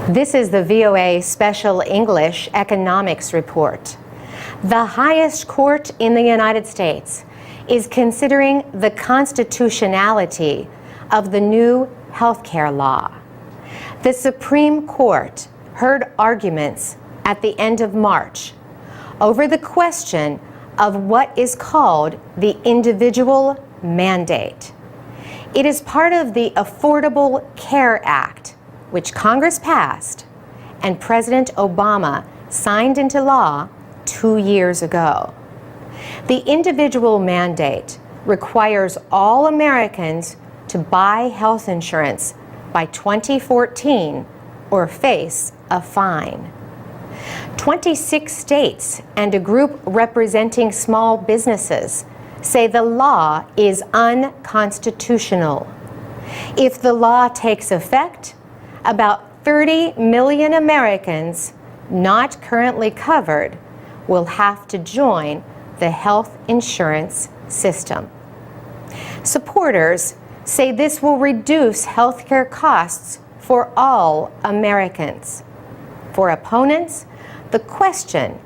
This is the VOA Special English Economics Report. The highest court in the United States is considering the constitutionality of the new healthcare law. The Supreme Court heard arguments at the end of March over the question of what is called the individual mandate. It is part of the Affordable Care Act, which Congress passed and President Obama signed into law 2 years ago. The individual mandate requires all Americans to buy health insurance by 2014 or face a fine. 26 states and a group representing small businesses say the law is unconstitutional. If the law takes effect, about 30 million Americans not currently covered will have to join the health insurance system. Supporters say this will reduce healthcare costs for all Americans. For opponents, the question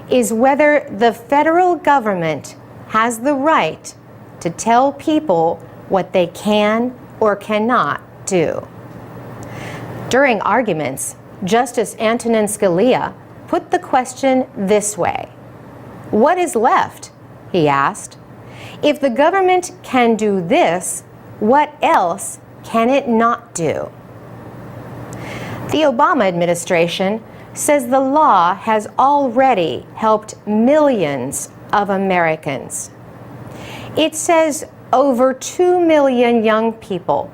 is whether the federal government has the right to tell people what they can or cannot do. During arguments, Justice Antonin Scalia put the question this way: "What is left?" he asked. "If the government can do this, what else can it not do?" The Obama administration says the law has already helped millions of Americans. It says over 2 million young people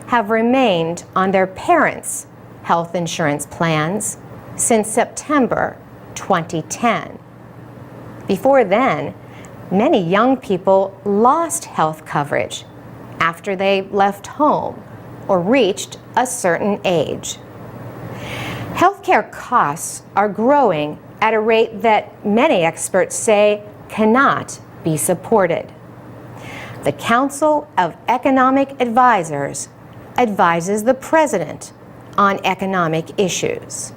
have remained on their parents' health insurance plans since September 2010. Before then, many young people lost health coverage after they left home or reached a certain age. Healthcare costs are growing at a rate that many experts say cannot be supported. The Council of Economic Advisors advises the president on economic issues.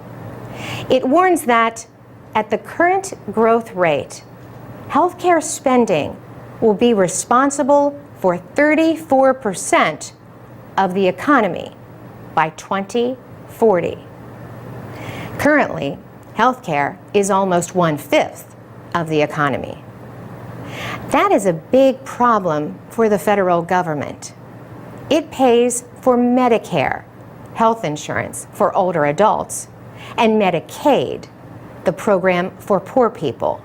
It warns that at the current growth rate, healthcare spending will be responsible for 34% of the economy by 2040. Currently, healthcare is almost 1/5 of the economy. That is a big problem for the federal government. It pays for Medicare, health insurance for older adults, and Medicaid, the program for poor people.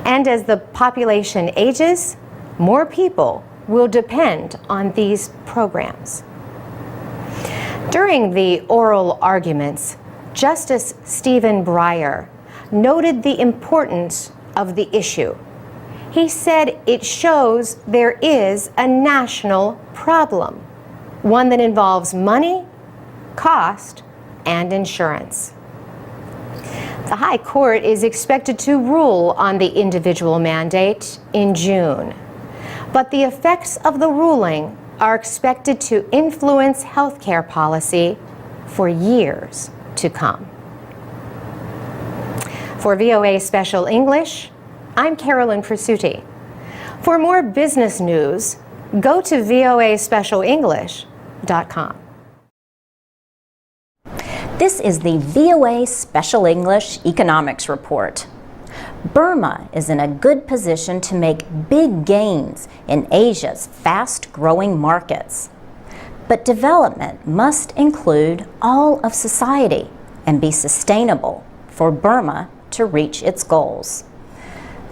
And as the population ages, more people will depend on these programs. During the oral arguments, Justice Stephen Breyer noted the importance of the issue. He said it shows there is a national problem, one that involves money, cost, and insurance. The High Court is expected to rule on the individual mandate in June, but the effects of the ruling are expected to influence healthcare policy for years to come. For VOA Special English, I'm Carolyn Presutti. For more business news, go to voaspecialenglish.com. This is the VOA Special English Economics Report. Burma is in a good position to make big gains in Asia's fast-growing markets. But development must include all of society and be sustainable for Burma to reach its goals.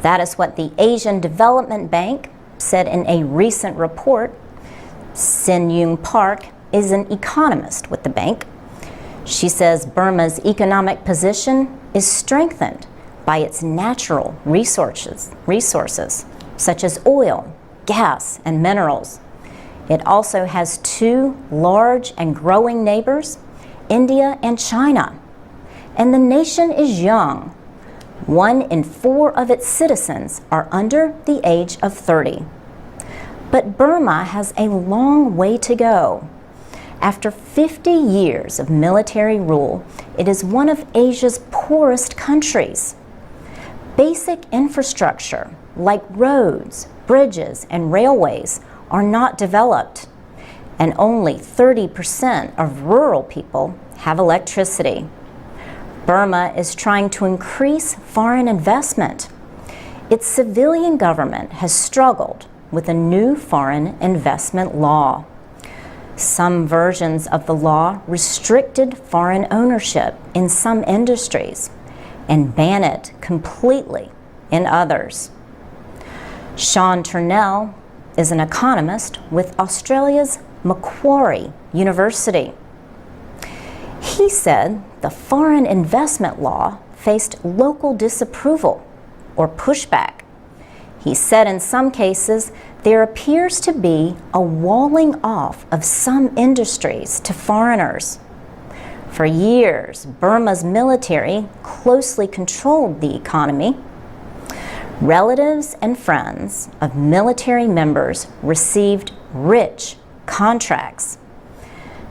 That is what the Asian Development Bank said in a recent report. Sin Young Park is an economist with the bank. She says Burma's economic position is strengthened by its natural resources such as oil, gas, and minerals. It also has 2 large and growing neighbors, India and China. And the nation is young. 1 in 4 of its citizens are under the age of 30. But Burma has a long way to go. After 50 years of military rule, it is one of Asia's poorest countries. Basic infrastructure like roads, bridges, and railways are not developed, and only 30% of rural people have electricity. Burma is trying to increase foreign investment. Its civilian government has struggled with a new foreign investment law. Some versions of the law restricted foreign ownership in some industries and ban it completely in others. Sean Turnell is an economist with Australia's Macquarie University. He said the foreign investment law faced local disapproval or pushback. He said in some cases there appears to be a walling off of some industries to foreigners. For years, Burma's military closely controlled the economy. Relatives and friends of military members received rich contracts.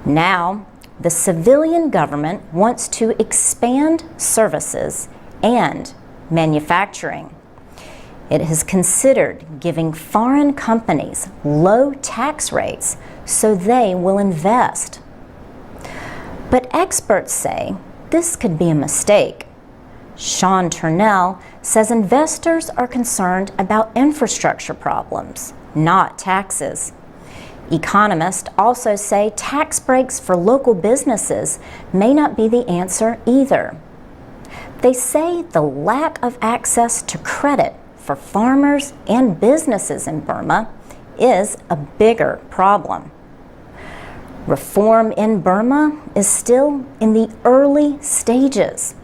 Now, the civilian government wants to expand services and manufacturing. It has considered giving foreign companies low tax rates so they will invest. But experts say this could be a mistake. Sean Turnell says investors are concerned about infrastructure problems, not taxes. Economists also say tax breaks for local businesses may not be the answer either. They say the lack of access to credit for farmers and businesses in Burma is a bigger problem. Reform in Burma is still in the early stages.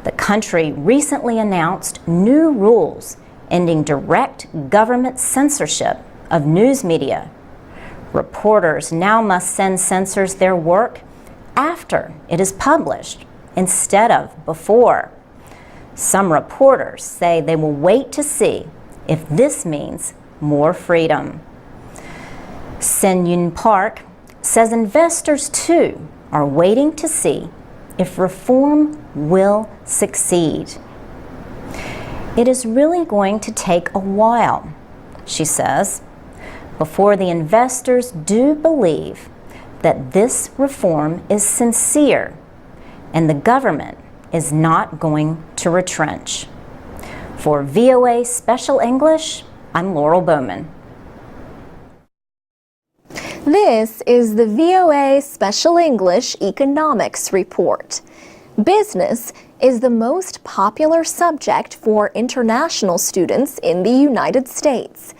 The country recently announced new rules ending direct government censorship of news media. Reporters now must send censors their work after it is published instead of before. Some reporters say they will wait to see if this means more freedom. Sen Yun Park says investors too are waiting to see if reform will succeed. It is really going to take a while, she says, before the investors do believe that this reform is sincere and the government is not going to retrench. For VOA Special English, I'm Laurel Bowman. This is the VOA Special English Economics Report. Business is the most popular subject for international students in the United States.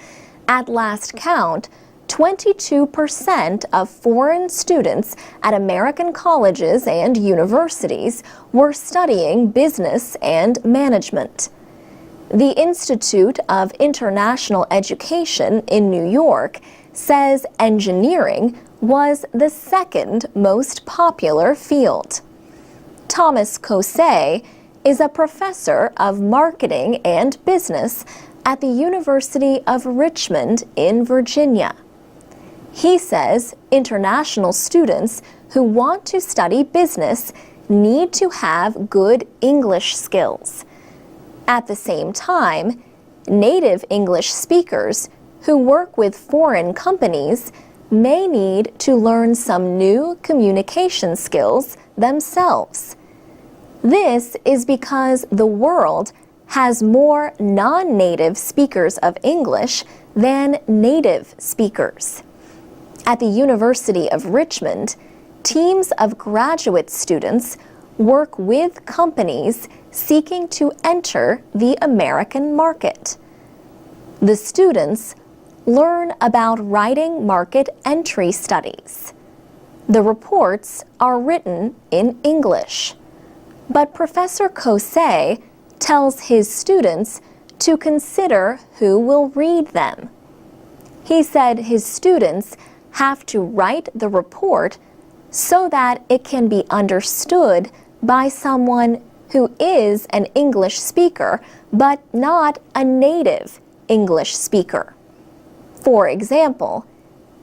At last count, 22% of foreign students at American colleges and universities were studying business and management. The Institute of International Education in New York says engineering was the second most popular field. Thomas Kosei is a professor of marketing and business at the University of Richmond in Virginia. He says international students who want to study business need to have good English skills. At the same time, native English speakers who work with foreign companies may need to learn some new communication skills themselves. This is because the world has more non-native speakers of English than native speakers. At the University of Richmond, teams of graduate students work with companies seeking to enter the American market. The students learn about writing market entry studies. The reports are written in English, but Professor Kosei tells his students to consider who will read them. He said his students have to write the report so that it can be understood by someone who is an English speaker but not a native English speaker. For example,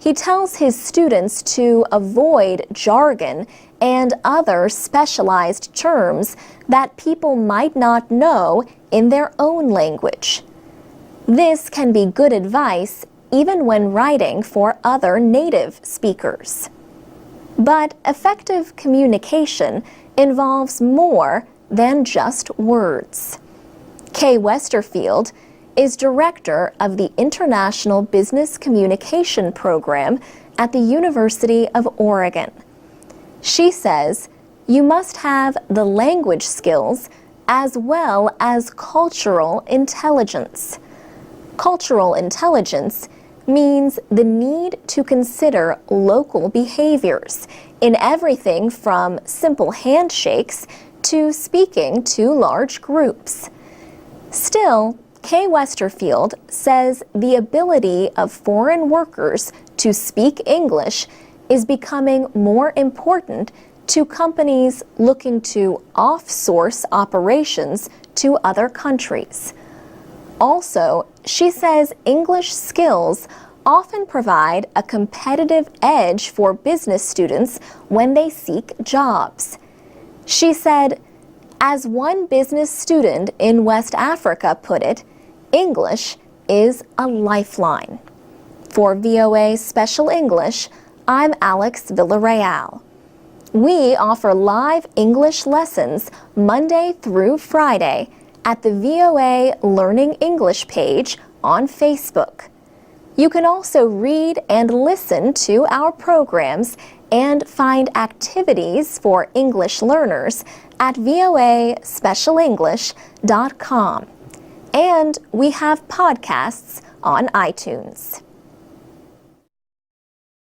He tells his students to avoid jargon and other specialized terms that people might not know in their own language. This can be good advice even when writing for other native speakers. But effective communication involves more than just words. Kay Westerfield is director of the International Business Communication Program at the University of Oregon. She says you must have the language skills as well as cultural intelligence. Cultural intelligence means the need to consider local behaviors in everything from simple handshakes to speaking to large groups. Still, Kay Westerfield says the ability of foreign workers to speak English is becoming more important to companies looking to off-source operations to other countries. Also, she says English skills often provide a competitive edge for business students when they seek jobs. She said, as one business student in West Africa put it, English is a lifeline. For VOA Special English, I'm Alex Villarreal. We offer live English lessons Monday through Friday at the VOA Learning English page on Facebook. You can also read and listen to our programs and find activities for English learners at voaspecialenglish.com. And we have podcasts on iTunes.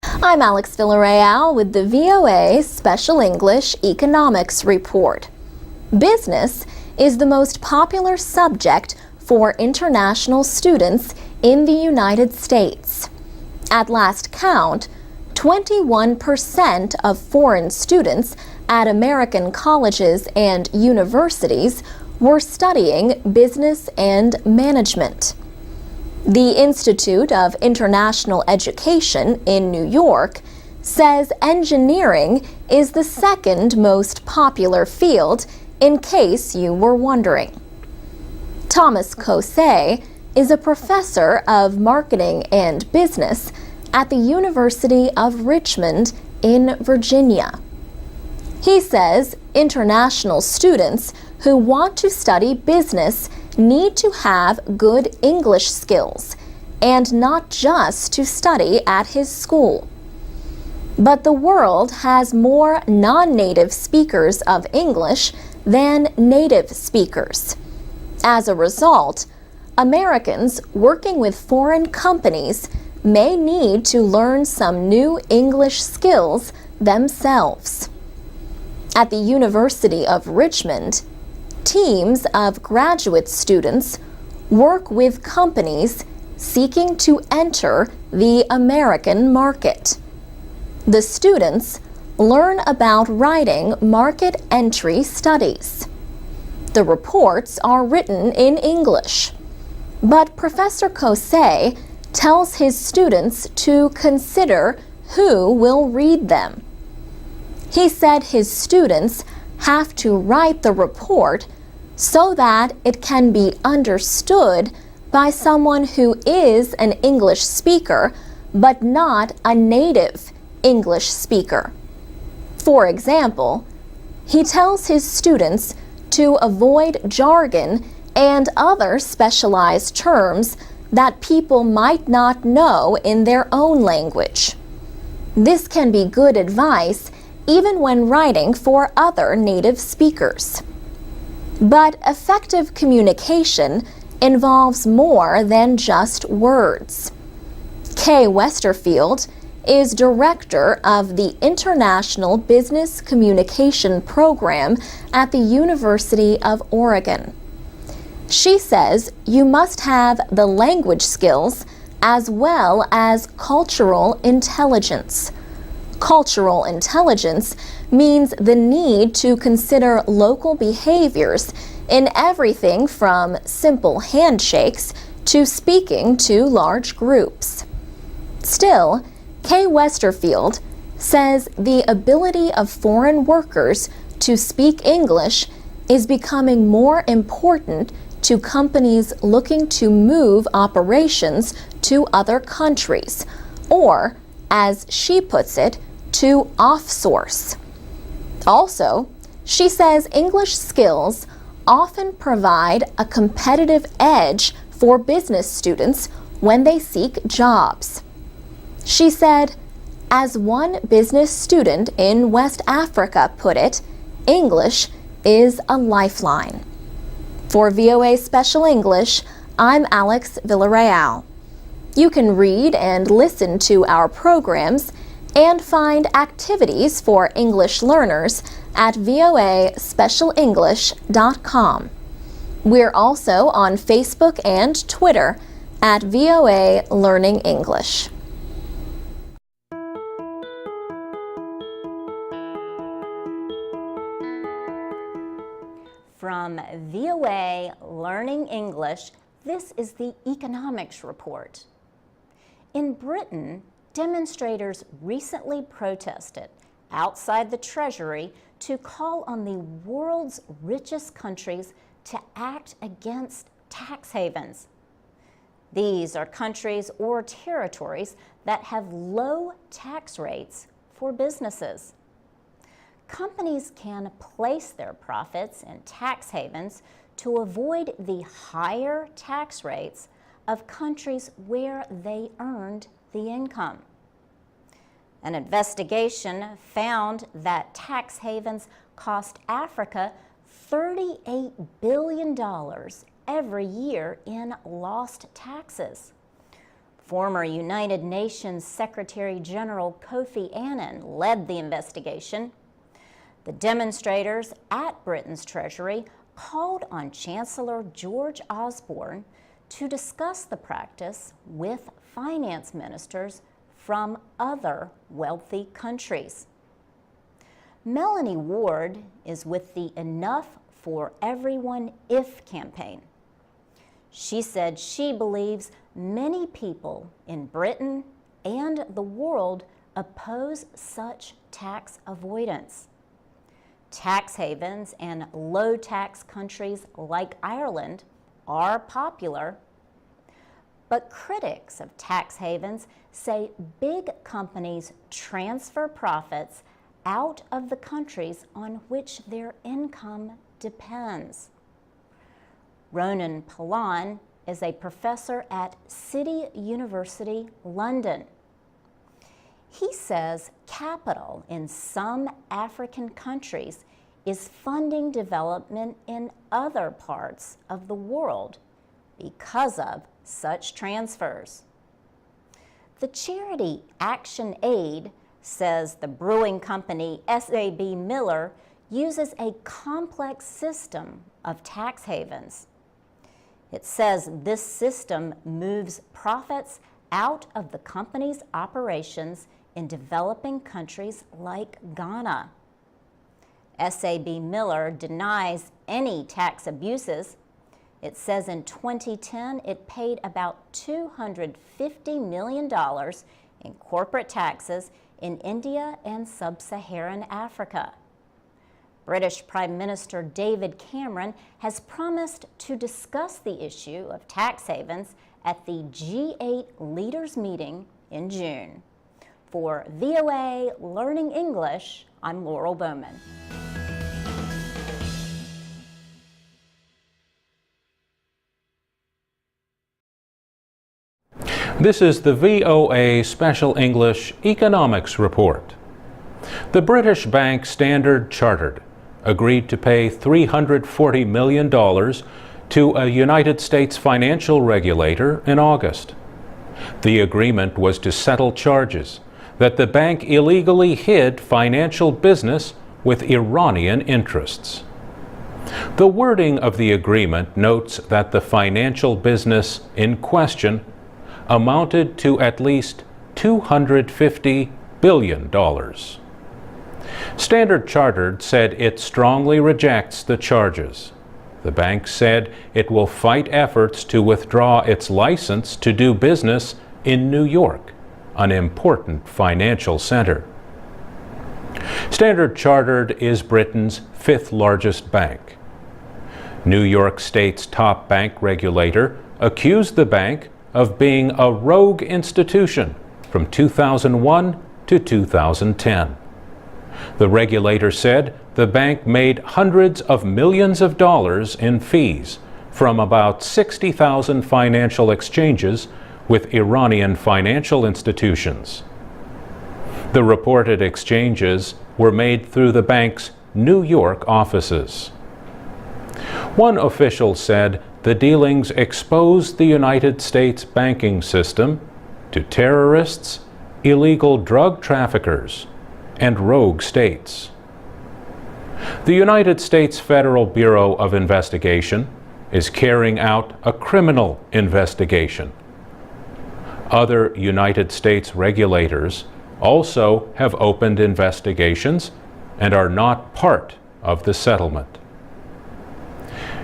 I'm Alex Villarreal with the VOA Special English Economics Report. Business is the most popular subject for international students in the United States. At last count, 21% of foreign students at American colleges and universities were studying business and management. The Institute of International Education in New York says engineering is the second most popular field, in case you were wondering. Thomas Kosei is a professor of marketing and business at the University of Richmond in Virginia. He says international students who want to study business need to have good English skills, and not just to study at his school. But the world has more non-native speakers of English than native speakers. As a result, Americans working with foreign companies may need to learn some new English skills themselves. At the University of Richmond, teams of graduate students work with companies seeking to enter the American market. The students learn about writing market entry studies. The reports are written in English, but Professor Kosei tells his students to consider who will read them. He said his students have to write the report so that it can be understood by someone who is an English speaker but not a native English speaker. For example, he tells his students to avoid jargon and other specialized terms that people might not know in their own language. This can be good advice even when writing for other native speakers. But effective communication involves more than just words. Kay Westerfield is director of the International Business Communication Program at the University of Oregon. She says you must have the language skills as well as cultural intelligence. Cultural intelligence means the need to consider local behaviors in everything from simple handshakes to speaking to large groups. Still, Kay Westerfield says the ability of foreign workers to speak English is becoming more important to companies looking to move operations to other countries, or, as she puts it, to offsource. Also, she says English skills often provide a competitive edge for business students when they seek jobs. She said, as one business student in West Africa put it, English is a lifeline. For VOA Special English, I'm Alex Villarreal. You can read and listen to our programs and find activities for English learners at voaspecialenglish.com. We're also on Facebook and Twitter at VOA Learning English. From VOA Learning English, this is the Economics Report. In Britain, demonstrators recently protested outside the Treasury to call on the world's richest countries to act against tax havens. These are countries or territories that have low tax rates for businesses. Companies can place their profits in tax havens to avoid the higher tax rates of countries where they earned the income. An investigation found that tax havens cost Africa $38 billion every year in lost taxes. Former United Nations Secretary General Kofi Annan led the investigation. The demonstrators at Britain's Treasury called on Chancellor George Osborne to discuss the practice with finance ministers from other wealthy countries. Melanie Ward is with the Enough for Everyone If campaign. She said she believes many people in Britain and the world oppose such tax avoidance. Tax havens and low-tax countries like Ireland are popular, but critics of tax havens say big companies transfer profits out of the countries on which their income depends. Ronan Palan is a professor at City University, London. He says capital in some African countries is funding development in other parts of the world because of such transfers. The charity Action Aid says the brewing company SAB Miller uses a complex system of tax havens. It says this system moves profits out of the company's operations in developing countries like Ghana. SAB Miller denies any tax abuses. It says in 2010 it paid about $250 million in corporate taxes in India and sub-Saharan Africa. British Prime Minister David Cameron has promised to discuss the issue of tax havens at the G8 leaders meeting in June. For VOA Learning English, I'm Laurel Bowman. This is the VOA Special English Economics Report. The British bank Standard Chartered agreed to pay $340 million to a United States financial regulator in August. The agreement was to settle charges that the bank illegally hid financial business with Iranian interests. The wording of the agreement notes that the financial business in question amounted to at least $250 billion. Standard Chartered said it strongly rejects the charges. The bank said it will fight efforts to withdraw its license to do business in New York an important financial center. Standard Chartered is Britain's fifth largest bank. New York State's top bank regulator accused the bank of being a rogue institution from 2001 to 2010. The regulator said the bank made hundreds of millions of dollars in fees from about 60,000 financial exchanges with Iranian financial institutions. The reported exchanges were made through the bank's New York offices. One official said the dealings exposed the United States banking system to terrorists, illegal drug traffickers, and rogue states. The United States Federal Bureau of Investigation is carrying out a criminal investigation. Other United States regulators also have opened investigations and are not part of the settlement.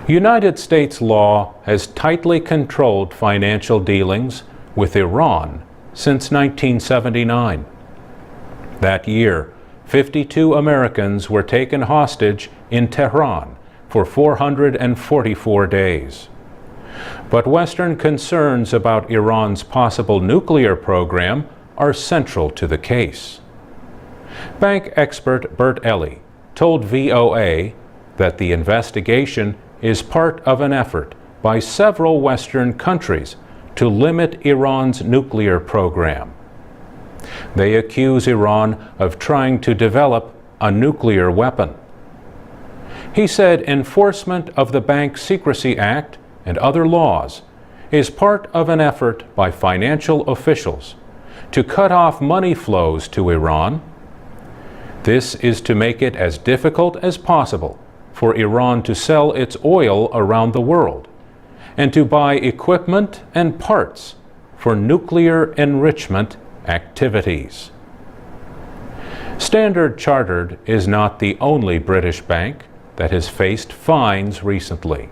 United States law has tightly controlled financial dealings with Iran since 1979. That year, 52 Americans were taken hostage in Tehran for 444 days. But Western concerns about Iran's possible nuclear program are central to the case. Bank expert Bert Elley told VOA that the investigation is part of an effort by several Western countries to limit Iran's nuclear program. They accuse Iran of trying to develop a nuclear weapon. He said enforcement of the Bank Secrecy Act and other laws is part of an effort by financial officials to cut off money flows to Iran. This is to make it as difficult as possible for Iran to sell its oil around the world and to buy equipment and parts for nuclear enrichment activities. Standard Chartered is not the only British bank that has faced fines recently.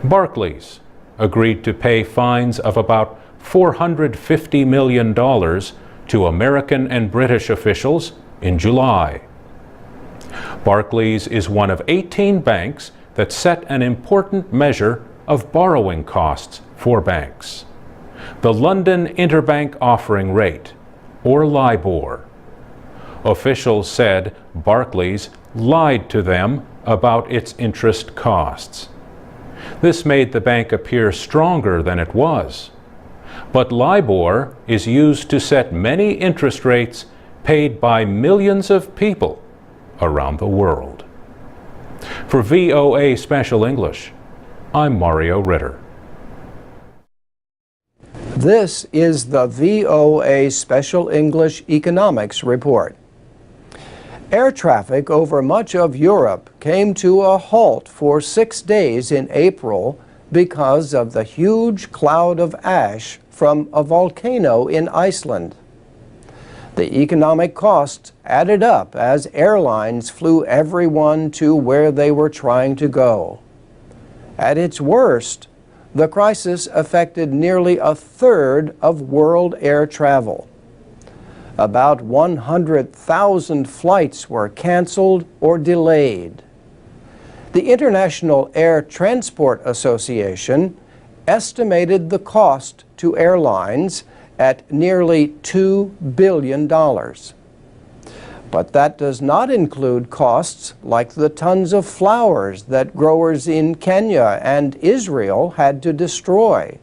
Barclays agreed to pay fines of about $450 million to American and British officials in July. Barclays is one of 18 banks that set an important measure of borrowing costs for banks, the London Interbank Offering Rate, or LIBOR. Officials said Barclays lied to them about its interest costs. This made the bank appear stronger than it was. But LIBOR is used to set many interest rates paid by millions of people around the world. For VOA Special English, I'm Mario Ritter. This is the VOA Special English Economics Report. Air traffic over much of Europe came to a halt for 6 days in April because of the huge cloud of ash from a volcano in Iceland. The economic costs added up as airlines flew everyone to where they were trying to go. At its worst, the crisis affected nearly a third of world air travel. About 100,000 flights were canceled or delayed. The International Air Transport Association estimated the cost to airlines at nearly $2 billion. But that does not include costs like the tons of flowers that growers in Kenya and Israel had to destroy,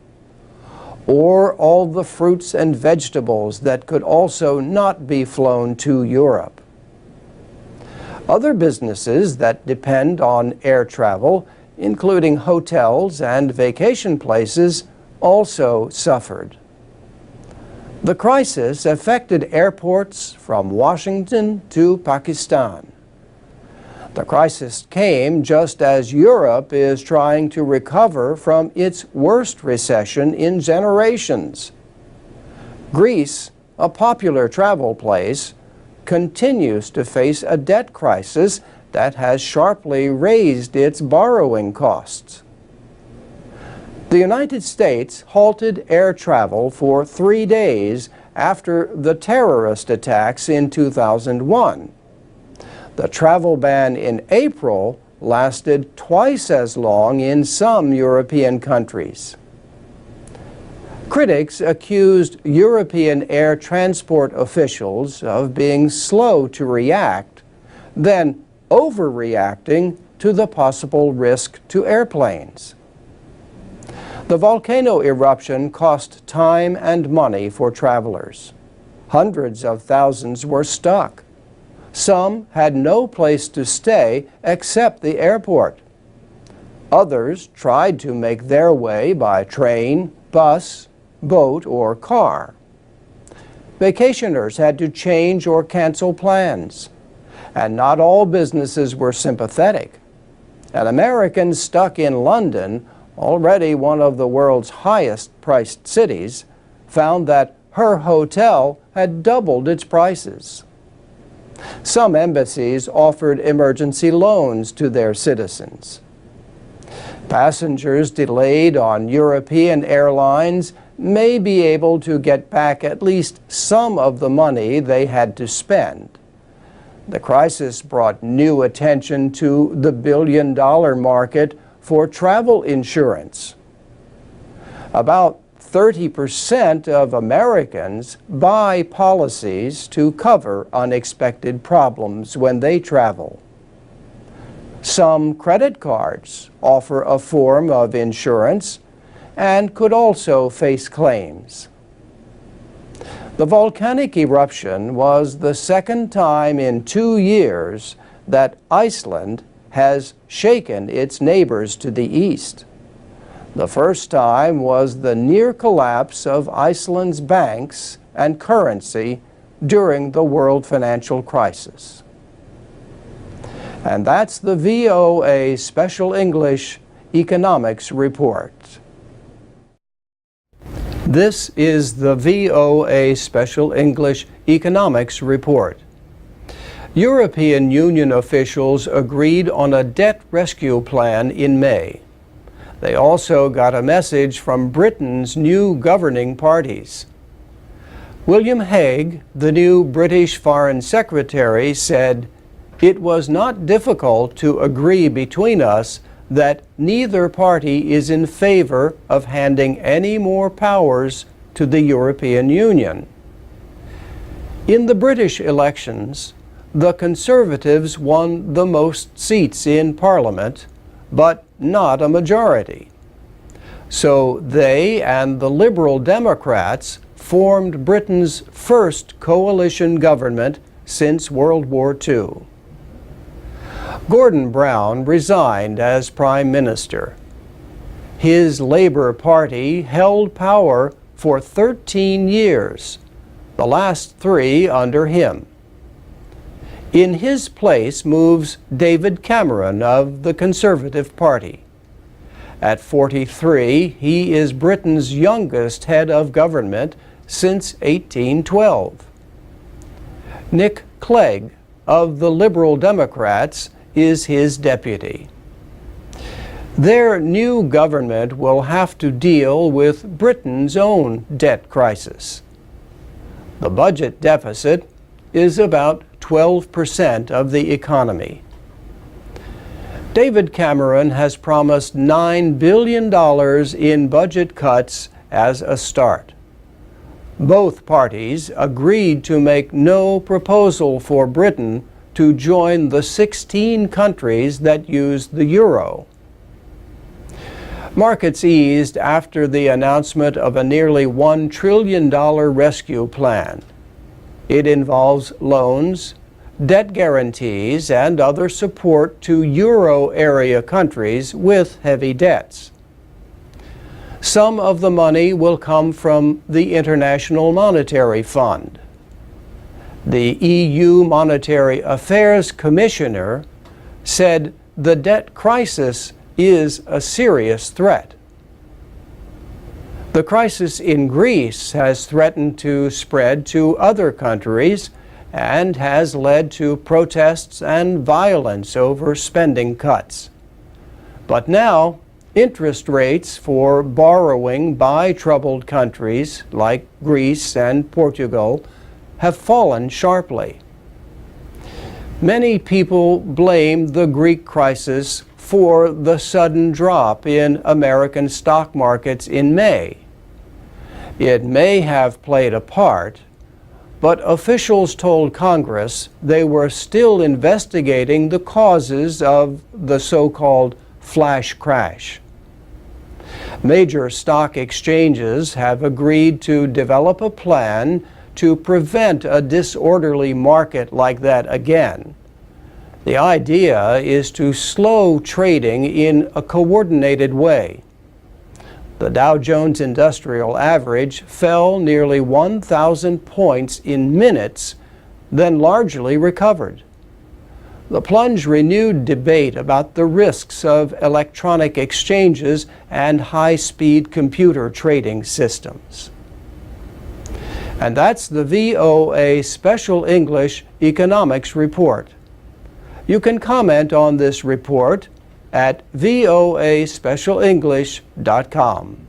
or all the fruits and vegetables that could also not be flown to Europe. Other businesses that depend on air travel, including hotels and vacation places, also suffered. The crisis affected airports from Washington to Pakistan. The crisis came just as Europe is trying to recover from its worst recession in generations. Greece, a popular travel place, continues to face a debt crisis that has sharply raised its borrowing costs. The United States halted air travel for 3 days after the terrorist attacks in 2001. The travel ban in April lasted twice as long in some European countries. Critics accused European air transport officials of being slow to react, then overreacting to the possible risk to airplanes. The volcano eruption cost time and money for travelers. Hundreds of thousands were stuck. Some had no place to stay except the airport. Others tried to make their way by train, bus, boat, or car. Vacationers had to change or cancel plans, and not all businesses were sympathetic. An American stuck in London, already one of the world's highest-priced cities, found that her hotel had doubled its prices. Some embassies offered emergency loans to their citizens. Passengers delayed on European airlines may be able to get back at least some of the money they had to spend. The crisis brought new attention to the billion-dollar market for travel insurance. About 30% of Americans buy policies to cover unexpected problems when they travel. Some credit cards offer a form of insurance and could also face claims. The volcanic eruption was the second time in 2 years that Iceland has shaken its neighbors to the east. The first time was the near collapse of Iceland's banks and currency during the world financial crisis. And that's the VOA Special English Economics Report. This is the VOA Special English Economics Report. European Union officials agreed on a debt rescue plan in May. They also got a message from Britain's new governing parties. William Hague, the new British Foreign Secretary, said, "It was not difficult to agree between us that neither party is in favor of handing any more powers to the European Union." In the British elections, the Conservatives won the most seats in Parliament, but not a majority. So they and the Liberal Democrats formed Britain's first coalition government since World War II. Gordon Brown resigned as Prime Minister. His Labour Party held power for 13 years, the last 3 under him. In his place moves David Cameron of the Conservative Party. At 43, he is Britain's youngest head of government since 1812. Nick Clegg of the Liberal Democrats is his deputy. Their new government will have to deal with Britain's own debt crisis. The budget deficit is about 12% of the economy. David Cameron has promised $9 billion in budget cuts as a start. Both parties agreed to make no proposal for Britain to join the 16 countries that use the euro. Markets eased after the announcement of a nearly $1 trillion rescue plan. It involves loans, debt guarantees, and other support to euro area countries with heavy debts. Some of the money will come from the International Monetary Fund. The EU Monetary Affairs Commissioner said the debt crisis is a serious threat. The crisis in Greece has threatened to spread to other countries and has led to protests and violence over spending cuts. But now, Interest rates for borrowing by troubled countries like Greece and Portugal have fallen sharply. Many people blame the Greek crisis for the sudden drop in American stock markets in May. It may have played a part, but officials told Congress they were still investigating the causes of the so-called flash crash. Major stock exchanges have agreed to develop a plan to prevent a disorderly market like that again. The idea is to slow trading in a coordinated way. The Dow Jones Industrial Average fell nearly 1,000 points in minutes, then largely recovered. The plunge renewed debate about the risks of electronic exchanges and high-speed computer trading systems. And that's the VOA Special English Economics Report. You can comment on this report at voaspecialenglish.com.